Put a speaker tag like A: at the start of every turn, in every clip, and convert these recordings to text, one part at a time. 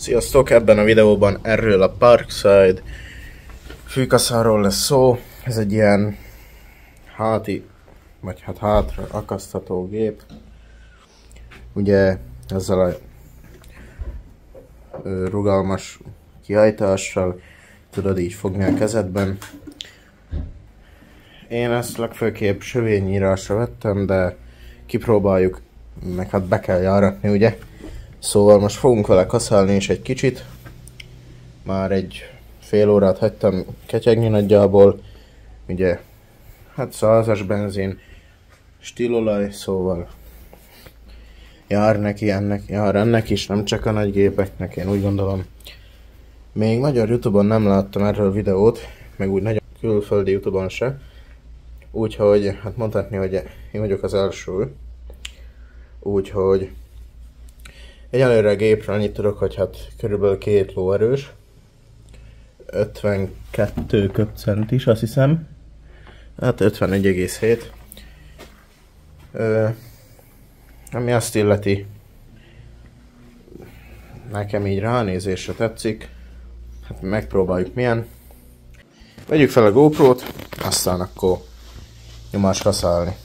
A: Sziasztok! Ebben a videóban erről a Parkside fűkaszáról lesz szó. Ez egy ilyen háti, vagy hát hátra akasztható gép. Ugye ezzel a rugalmas kihajtással tudod így fogni a kezedben. Én ezt legfőképp sövényírásra vettem, de kipróbáljuk, meg hát be kell járatni, ugye? Szóval most fogunk vele kaszálni is egy kicsit. Már egy fél órát hagytam ketyegni nagyjából. Ugye, hát 100-as benzin, stílolaj, szóval jár neki, jár ennek is, nem csak a nagy gépeknek, én úgy gondolom. Még magyar Youtube-on nem láttam erről videót, meg úgy nagyon külföldi Youtube-on se. Úgyhogy, hát mondhatni, hogy én vagyok az első. Úgyhogy egyelőre a gépre annyit tudok, hogy hát körülbelül 2 lóerős. 52 köbcentis, azt hiszem. Hát 51,7. Ami azt illeti, nekem így ránézésre tetszik. Hát megpróbáljuk milyen. Vegyük fel a GoPro-t, aztán akkor nyomás kaszálni.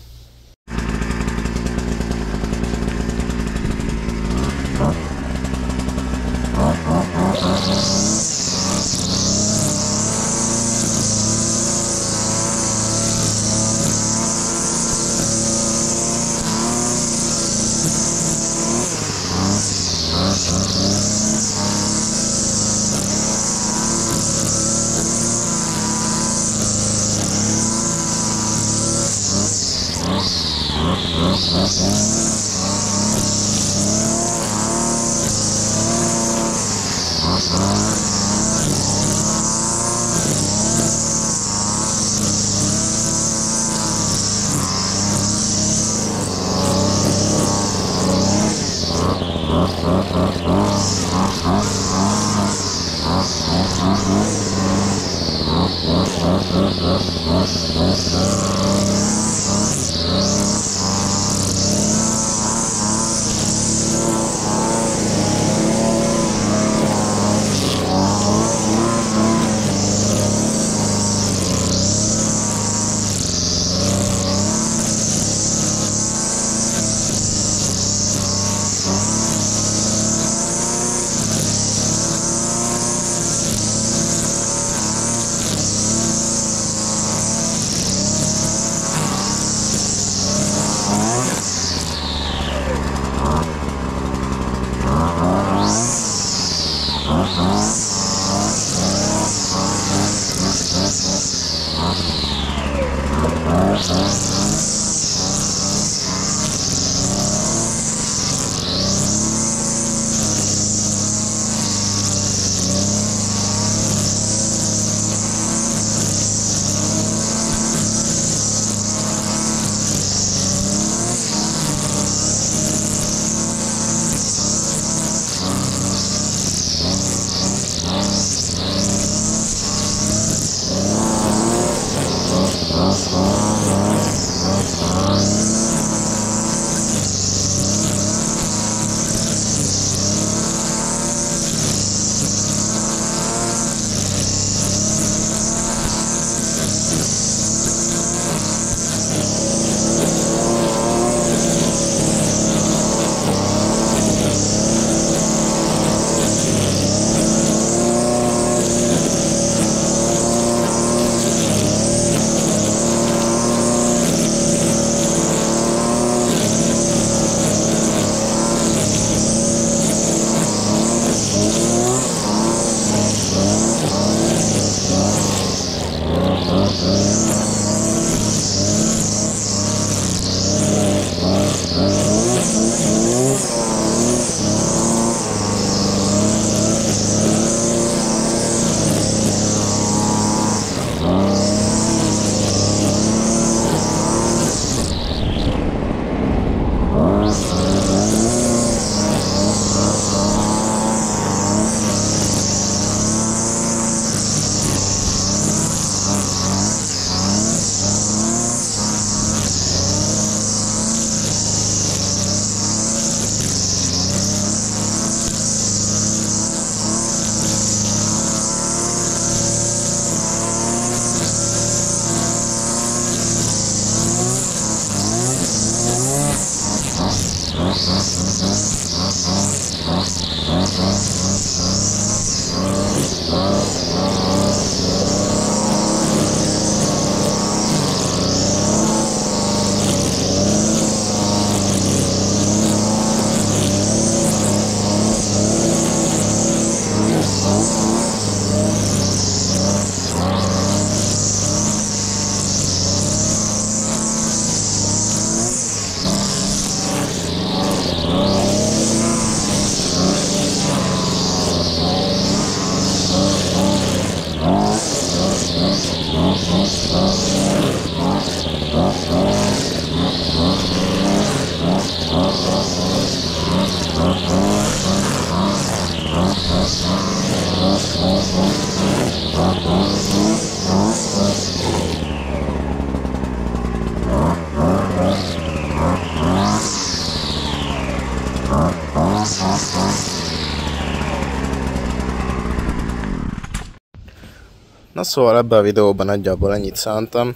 A: Na szóval ebben a videóban nagyjából ennyit szántam.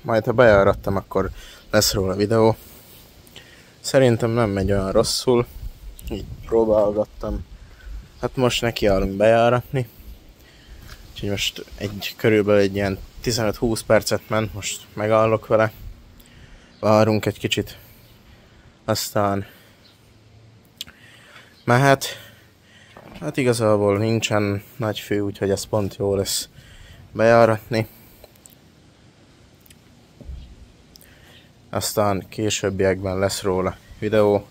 A: Majd ha bejárattam, akkor lesz róla videó. Szerintem nem megy olyan rosszul. Így próbálgattam. Hát most nekiállunk bejáratni. Úgyhogy most körülbelül egy ilyen 15-20 percet ment, most megállok vele. Várunk egy kicsit. Aztán mehet. Hát igazából nincsen nagy fő, úgyhogy ez pont jó lesz bejáratni. Aztán későbbiekben lesz róla videó,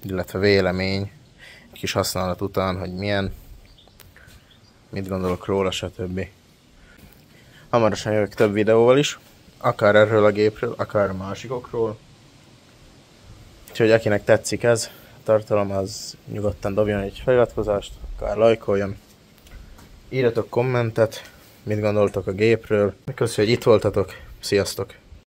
A: illetve vélemény, egy kis használat után, hogy milyen, mit gondolok róla, stb. Hamarosan jövök több videóval is, akár erről a gépről, akár a másikokról. Úgyhogy akinek tetszik ez a tartalom, az nyugodtan dobjon egy feliratkozást, akár lájkoljon. Írjatok kommentet, mit gondoltok a gépről. Köszönjük, hogy itt voltatok, sziasztok!